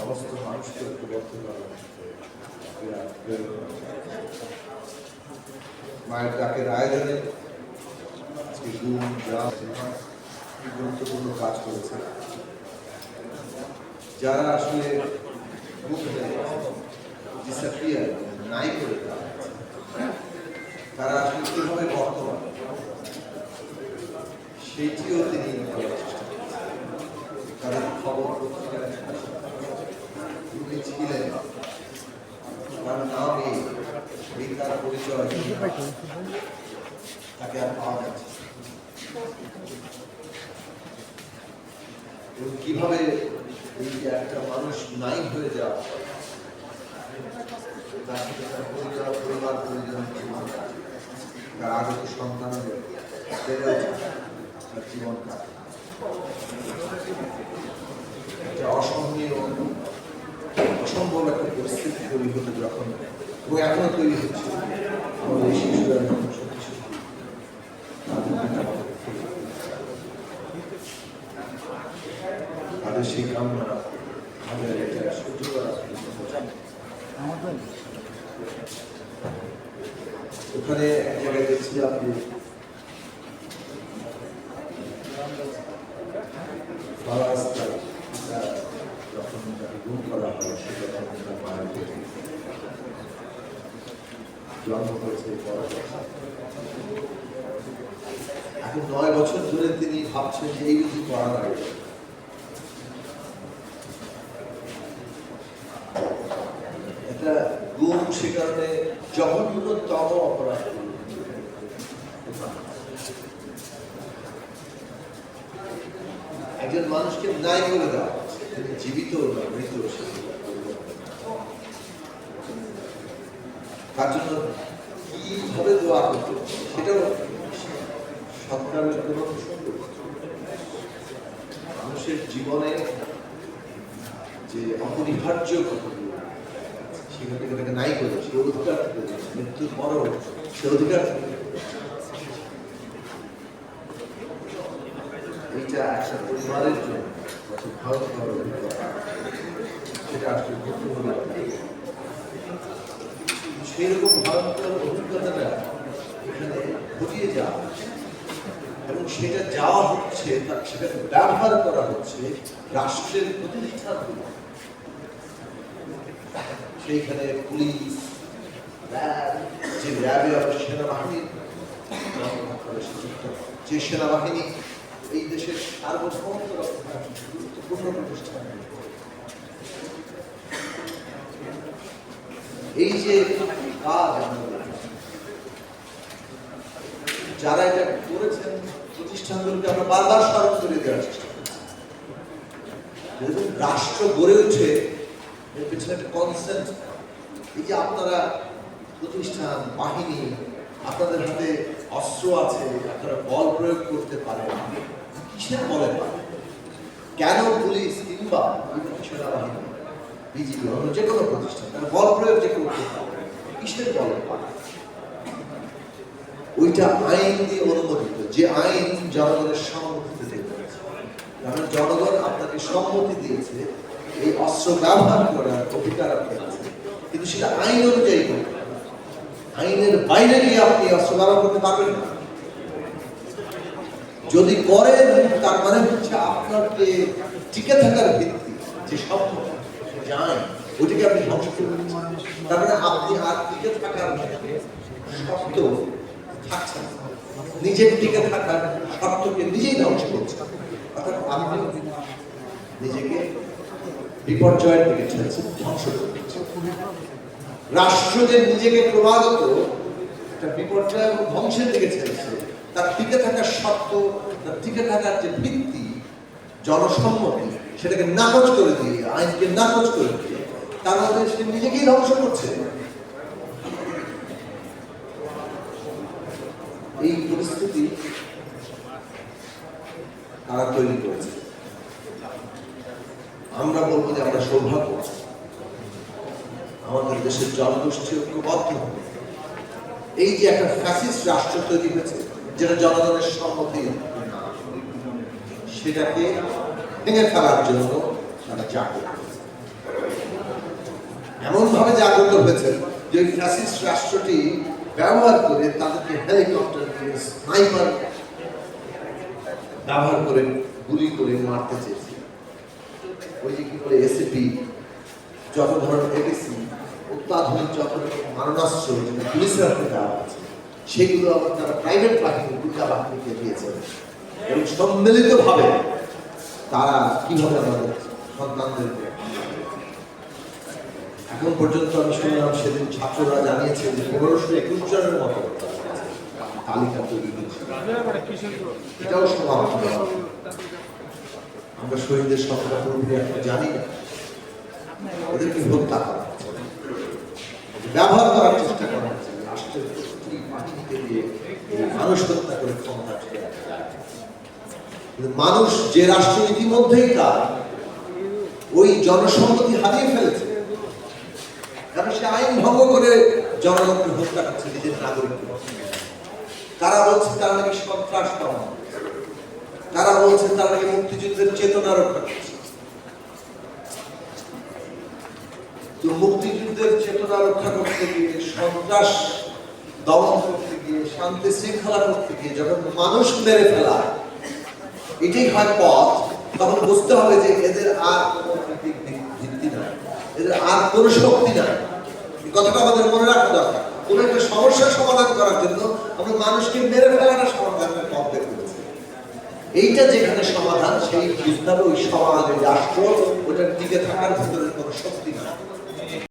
সমস্ত মানুষকে ঐক্যবদ্ধ করা মায়ের ডাকের আয়োজনে আজকে গুরুত্বপূর্ণ কাজ করেছে। যারা আসলে নাই করে তারা আসলে কিভাবে বর্তমান সেইটিও তিনি করার চেষ্টা করেছেন। তাদের খবর পত্রিকায় ছিলেন, তার নামে এই তার পরিচয় তাকে আর পাওয়া যাচ্ছে এবং কিভাবে এই যে একটা মানুষ নাই হয়ে যাওয়া তার পরিবার পরিজন তার আগত সন্তানদের বেড়ে ওঠা তার জীবন কাটে একটা অসহনীয় অসম্ভব একটা পরিস্থিতি তৈরি হতো যখন ও এখনো তৈরি হচ্ছে আমাদের এই শিশুরা যখন তাদের সেই কামনা আমাদের এটা সহ্য করা ওখানে এক জায়গায় দেখছিলাম যে যখন তাকে গুম করা হয় সে যখন তার মায়ের পেটে জন্ম হয়েছে এখন 9 বছর ধরে তিনি ভাবছেন যে এই বুঝি করা লাগে এটা গুম, সে কারণে জঘন্যতম অপরাধ। একজন মানুষকে নাই করে দেওয়া, তিনি জীবিত না মৃত, তার জন্য কিভাবে দোয়া করতে সেটাও সরকারের কোনো মানুষের জীবনে যে অপরিহার্য কথাগুলো সেখান থেকে তাকে নাই করে সে অধিকার মৃত্যুর পরও সে অধিকার এইটা একটা পরিবারের জন্য ভয়ঙ্কর অভিজ্ঞতা, সেটা আসলে সেইরকম ভয়ঙ্কর অভিজ্ঞতাটা এখানে ঘটিয়ে যাওয়া এবং সেটা যাওয়া হচ্ছে সেটাকে ব্যবহার করা হচ্ছে রাষ্ট্রের প্রতিষ্ঠানগুলো। সেইখানে পুলিশ, র্যাব, যে র্যাবে সেনাবাহিনীর যে সেনাবাহিনী এই দেশের সার্বভৌমত্ব রক্ষার গুরুত্বপূর্ণ প্রতিষ্ঠান, এই যে কাজ যারা এটা করেছেন প্রতিষ্ঠানগুলোকে আমরা বারবার স্মরণ করে দেওয়ার চেষ্টা করছি। রাষ্ট্র গড়ে উঠে এর পেছনে একটা কনসেন্ট, এই যে আপনারা প্রতিষ্ঠান বাহিনী, আপনাদের হাতে অস্ত্র আছে, আপনারা বল প্রয়োগ করতে পারেন, কিসের বলে পারেন? কেন পুলিশ কিংবা সেনাবাহিনী, বিজিবি, অন্য যে কোনো প্রতিষ্ঠান তারা বল প্রয়োগ যে করতে পারে, কিসের বলে পারে? ওইটা আইন দিয়ে অনুমোদিত, যে আইন জনগণের সম্মতিতে দিয়েছে। কারণ জনগণ আপনাকে সম্মতি দিয়েছে এই অস্ত্র ব্যবহার করার অধিকার আপনি আছে, কিন্তু সেটা আইন অনুযায়ী করতে হবে। আইনের বাইরে গিয়ে আপনি অস্ত্র ব্যবহার করতে পারবেন না। যদি করেন তার মানে হচ্ছে আপনাকে টিকে থাকার ভিত্তি যে সম্ভব যায় ওইটাকে আপনি ধ্বংস করবেন। তার মানে আপনি আর টিকে থাকার শর্ত থাকছেন, নিজের টিকে থাকার শর্তকে নিজেই ধ্বংস করছেন। অর্থাৎ আপনি নিজেকে বিপর্যয়ের দিকে ঠেলছেন, ধ্বংস করছেন। রাষ্ট্র যে নিজেকে ক্রমাগত একটা বিপর্যয় এবং ধ্বংসের দিকে ঠেলছে, তার টিকে থাকার শর্ত, তার টিকে থাকার যে ভিত্তি জনসম্মতি, সেটাকে নাকচ করে দিয়ে, আইনকে নাকচ করে দিয়ে তার মধ্যে সে নিজেকেই ধ্বংস করছে। এই পরিস্থিতি তারা তৈরি করেছে। আমরা বলবো যে আমরা সৌভাগ্য, আমাদের দেশের জনগোষ্ঠী ঐক্যবদ্ধ, এই যে একটা ফ্যাসিস্ট রাষ্ট্র তৈরি হয়েছে যেটা জনগণের সম্মতি, সেটাকে ভেঙে ফেলার জন্য তারা চাকরি করেছে। এমন ভাবে জাগ্রত হয়েছে যে ওই ফ্যাসিস্ট রাষ্ট্রটি ব্যবহার করে তাদেরকে হেলিকপ্টার দিয়ে স্নাইপার ব্যবহার করে গুলি করে মারতে চেয়েছে। ওই যে কি বলে এসিপি, যত ধরনের এডিসি, অত্যাধুনিক যত মারণাস্ত্র পুলিশের হাতে দেওয়া আছে, সেগুলো আবার তারা প্রাইভেট বাহিনী, দুটা বাহিনীকে দিয়েছে। এবং সম্মিলিতভাবে তারা কিভাবে আমাদের সন্তানদেরকে, এখন পর্যন্ত আমি শুনলাম সেদিন ছাত্ররা জানিয়েছে যে 1521 জনের মতো তালিকা তৈরি হয়েছে। এটাও সমাপ্ত। আমরা শহীদের সংখ্যা পুরোপুরি এখন জানি না, ওদেরকে হত্যা করা হচ্ছে, ব্যবহার করার চেষ্টা করা হচ্ছে রাষ্ট্রের প্রতিটি বাহিনীকে দিয়ে মানুষ হত্যা করে ক্ষমতা চলে আসে। মানুষ যে রাষ্ট্র ইতিমধ্যেই তার ওই জনসম্মতি হারিয়ে ফেলেছে, কারণ সে আইন ভঙ্গ করে জনগণকে হত্যা করছে, নিজের নাগরিককে। তারা বলছে তারা নাকি সন্ত্রাস দমন, তারা বলছে তারা নাকি মুক্তিযুদ্ধের চেতনা রক্ষা করছে। তো মুক্তিযুদ্ধের চেতনা রক্ষা করতে গিয়ে, সন্ত্রাস দমন করতে গিয়ে, শান্তি শৃঙ্খলা করতে গিয়ে যখন মানুষ মেরে ফেলা এটাই হয় পথ, তখন বুঝতে হবে যে এদের আর কোনো ভিত্তি নাই, এদের আর কোনো শক্তি নাই। এই কথাটা আমাদের মনে রাখা দরকার। কোনো একটা সমস্যার সমাধান করার জন্য আমরা মানুষকে মেরে ফেলাটা সমাধানের পথ বের করেছি। এইটা যেখানে সমাধান, সেই বুঝতে হবে ওই সমাজ, ওই রাষ্ট্র, ওটার টিকে থাকার ভিতরে কোনো শক্তি নাই।